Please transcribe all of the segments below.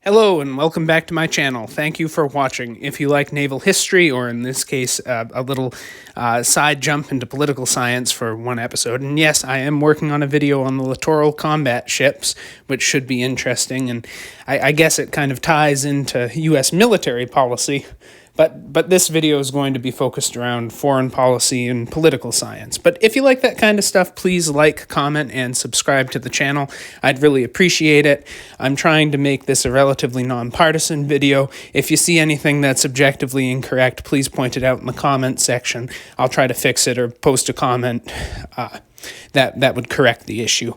Hello and welcome back to my channel. Thank you for watching. If you like naval history, or in this case, a little side jump into political science for one episode, and yes, I am working on a video on the littoral combat ships, which should be interesting, and I guess it kind of ties into U.S. military policy, but this video is going to be focused around foreign policy and political science. But if you like that kind of stuff, please like, comment, and subscribe to the channel. I'd really appreciate it. I'm trying to make this a relatively nonpartisan video. If you see anything that's objectively incorrect, please point it out in the comment section. I'll try to fix it or post a comment that would correct the issue.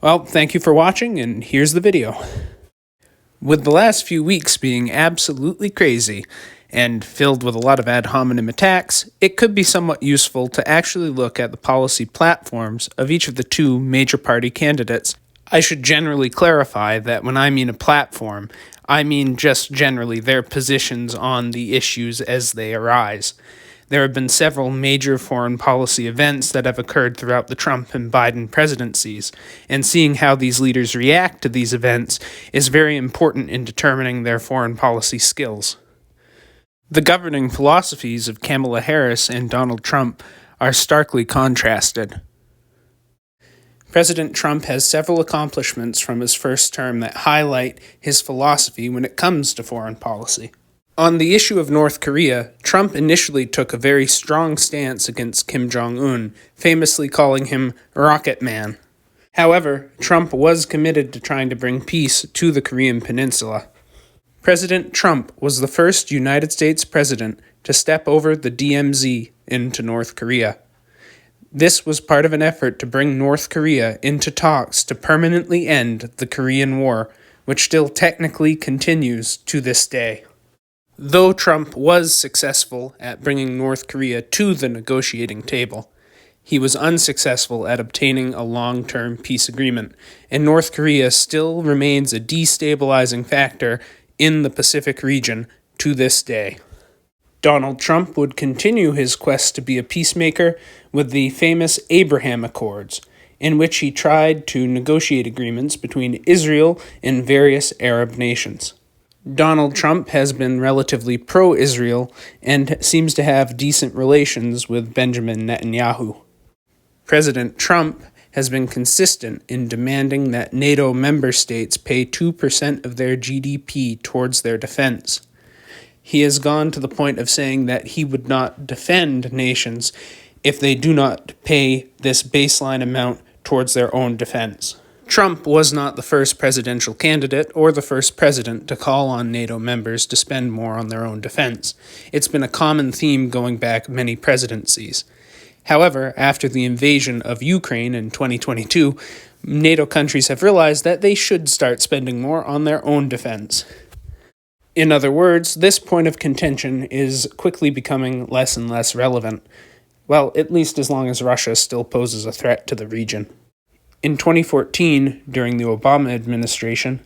Well, thank you for watching, and here's the video. With the last few weeks being absolutely crazy, and filled with a lot of ad hominem attacks, it could be somewhat useful to actually look at the policy platforms of each of the two major party candidates. I should generally clarify that when I mean a platform, I mean just generally their positions on the issues as they arise. There have been several major foreign policy events that have occurred throughout the Trump and Biden presidencies, and seeing how these leaders react to these events is very important in determining their foreign policy skills. The governing philosophies of Kamala Harris and Donald Trump are starkly contrasted. President Trump has several accomplishments from his first term that highlight his philosophy when it comes to foreign policy. On the issue of North Korea, Trump initially took a very strong stance against Kim Jong-un, famously calling him Rocket Man. However, Trump was committed to trying to bring peace to the Korean Peninsula. President Trump was the first United States president to step over the DMZ into North Korea. This was part of an effort to bring North Korea into talks to permanently end the Korean War, which still technically continues to this day. Though Trump was successful at bringing North Korea to the negotiating table, he was unsuccessful at obtaining a long-term peace agreement, and North Korea still remains a destabilizing factor in the Pacific region to this day. Donald Trump would continue his quest to be a peacemaker with the famous Abraham Accords, in which he tried to negotiate agreements between Israel and various Arab nations. Donald Trump has been relatively pro-Israel and seems to have decent relations with Benjamin Netanyahu. President Trump has been consistent in demanding that NATO member states pay 2% of their GDP towards their defense. He has gone to the point of saying that he would not defend nations if they do not pay this baseline amount towards their own defense. Trump was not the first presidential candidate or the first president to call on NATO members to spend more on their own defense. It's been a common theme going back many presidencies. However, after the invasion of Ukraine in 2022, NATO countries have realized that they should start spending more on their own defense. In other words, this point of contention is quickly becoming less and less relevant. Well, at least as long as Russia still poses a threat to the region. In 2014, during the Obama administration,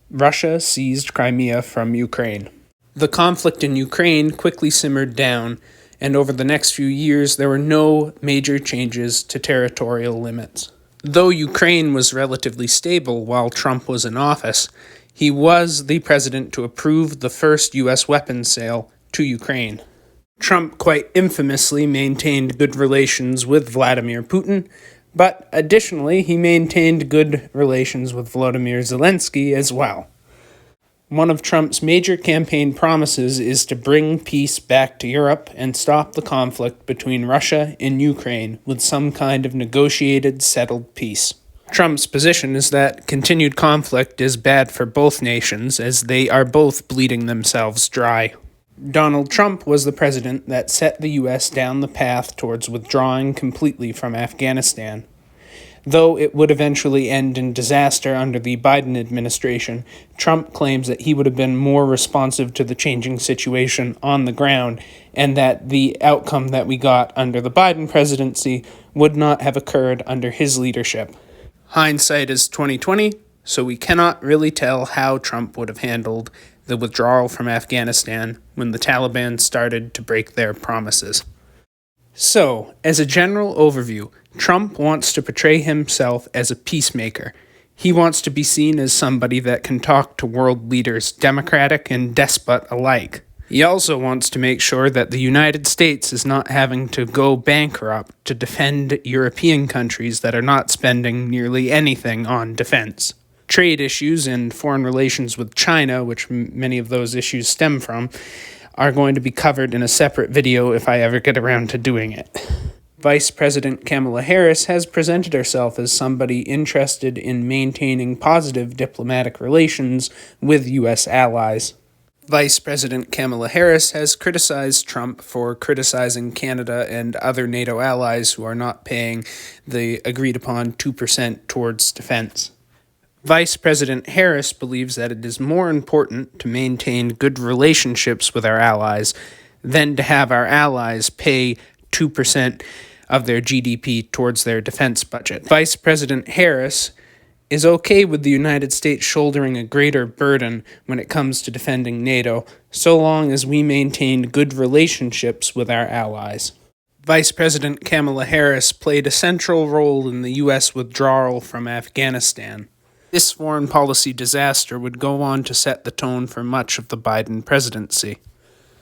Russia seized Crimea from Ukraine. The conflict in Ukraine quickly simmered down, and over the next few years there were no major changes to territorial limits. Though Ukraine was relatively stable while Trump was in office, he was the president to approve the first U.S. weapons sale to Ukraine. Trump quite infamously maintained good relations with Vladimir Putin, but additionally he maintained good relations with Volodymyr Zelensky as well. One of Trump's major campaign promises is to bring peace back to Europe and stop the conflict between Russia and Ukraine with some kind of negotiated, settled peace. Trump's position is that continued conflict is bad for both nations, as they are both bleeding themselves dry. Donald Trump was the president that set the U.S. down the path towards withdrawing completely from Afghanistan. Though it would eventually end in disaster under the Biden administration, Trump claims that he would have been more responsive to the changing situation on the ground, and that the outcome that we got under the Biden presidency would not have occurred under his leadership. Hindsight is 20/20, so we cannot really tell how Trump would have handled the withdrawal from Afghanistan when the Taliban started to break their promises. So, as a general overview, Trump wants to portray himself as a peacemaker. He wants to be seen as somebody that can talk to world leaders, democratic and despot alike. He also wants to make sure that the United States is not having to go bankrupt to defend European countries that are not spending nearly anything on defense. Trade issues and foreign relations with China, which many of those issues stem from, are going to be covered in a separate video if I ever get around to doing it. Vice President Kamala Harris has presented herself as somebody interested in maintaining positive diplomatic relations with U.S. allies. Vice President Kamala Harris has criticized Trump for criticizing Canada and other NATO allies who are not paying the agreed-upon 2% towards defense. Vice President Harris believes that it is more important to maintain good relationships with our allies than to have our allies pay 2% of their GDP towards their defense budget. Vice President Harris is okay with the United States shouldering a greater burden when it comes to defending NATO, so long as we maintain good relationships with our allies. Vice President Kamala Harris played a central role in the U.S. withdrawal from Afghanistan. This foreign policy disaster would go on to set the tone for much of the Biden presidency.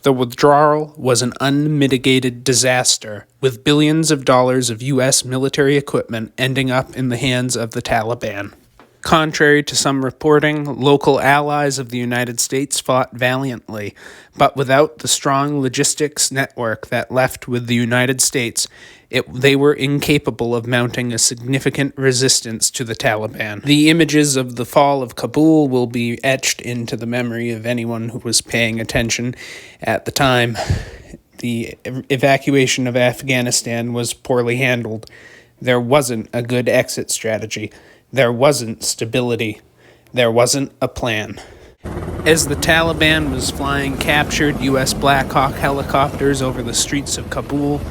The withdrawal was an unmitigated disaster, with billions of dollars of U.S. military equipment ending up in the hands of the Taliban. Contrary to some reporting, local allies of the United States fought valiantly, but without the strong logistics network that left with the United States, they were incapable of mounting a significant resistance to the Taliban. The images of the fall of Kabul will be etched into the memory of anyone who was paying attention at the time. The evacuation of Afghanistan was poorly handled. There wasn't a good exit strategy. There wasn't stability. There wasn't a plan. As the Taliban was flying captured U.S. Black Hawk helicopters over the streets of Kabul,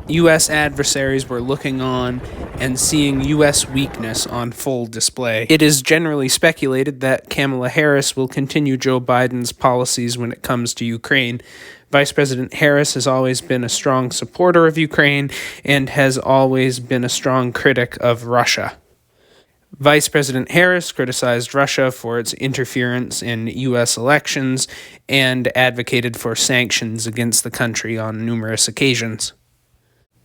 U.S. adversaries were looking on and seeing U.S. weakness on full display. It is generally speculated that Kamala Harris will continue Joe Biden's policies when it comes to Ukraine. Vice President Harris has always been a strong supporter of Ukraine and has always been a strong critic of Russia. Vice President Harris criticized Russia for its interference in U.S. elections and advocated for sanctions against the country on numerous occasions.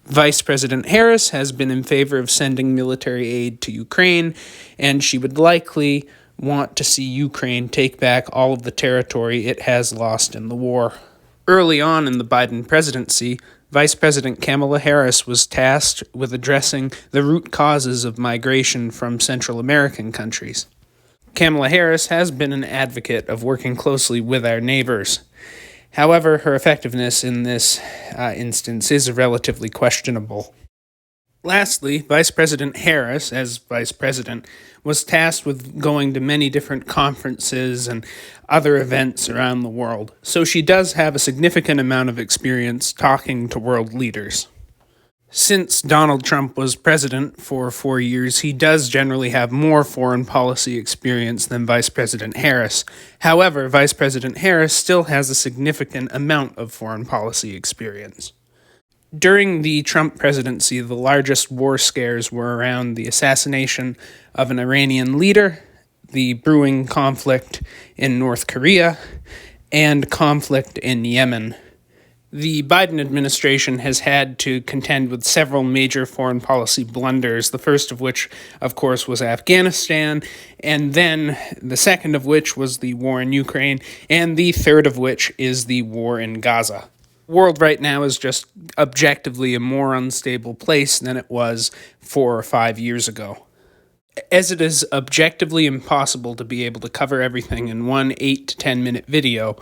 Vice President Harris has been in favor of sending military aid to Ukraine, and she would likely want to see Ukraine take back all of the territory it has lost in the war. Early on in the Biden presidency, Vice President Kamala Harris was tasked with addressing the root causes of migration from Central American countries. Kamala Harris has been an advocate of working closely with our neighbors. However, her effectiveness in this instance is relatively questionable. Lastly, Vice President Harris, as Vice President, was tasked with going to many different conferences and other events around the world, so she does have a significant amount of experience talking to world leaders. Since Donald Trump was president for 4 years, he does generally have more foreign policy experience than Vice President Harris. However, Vice President Harris still has a significant amount of foreign policy experience. During the Trump presidency, the largest war scares were around the assassination of an Iranian leader, the brewing conflict in North Korea, and conflict in Yemen. The Biden administration has had to contend with several major foreign policy blunders, the first of which, of course, was Afghanistan, and then the second of which was the war in Ukraine, and the third of which is the war in Gaza. The world right now is just objectively a more unstable place than it was 4 or 5 years ago. As it is objectively impossible to be able to cover everything in one 8 to 10 minute video,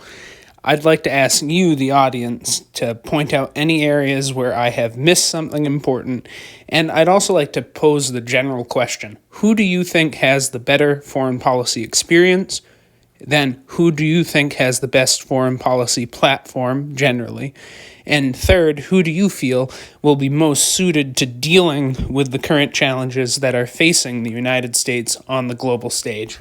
I'd like to ask you, the audience, to point out any areas where I have missed something important, and I'd also like to pose the general question: who do you think has the better foreign policy experience? Then, who do you think has the best foreign policy platform, generally? And third, who do you feel will be most suited to dealing with the current challenges that are facing the United States on the global stage?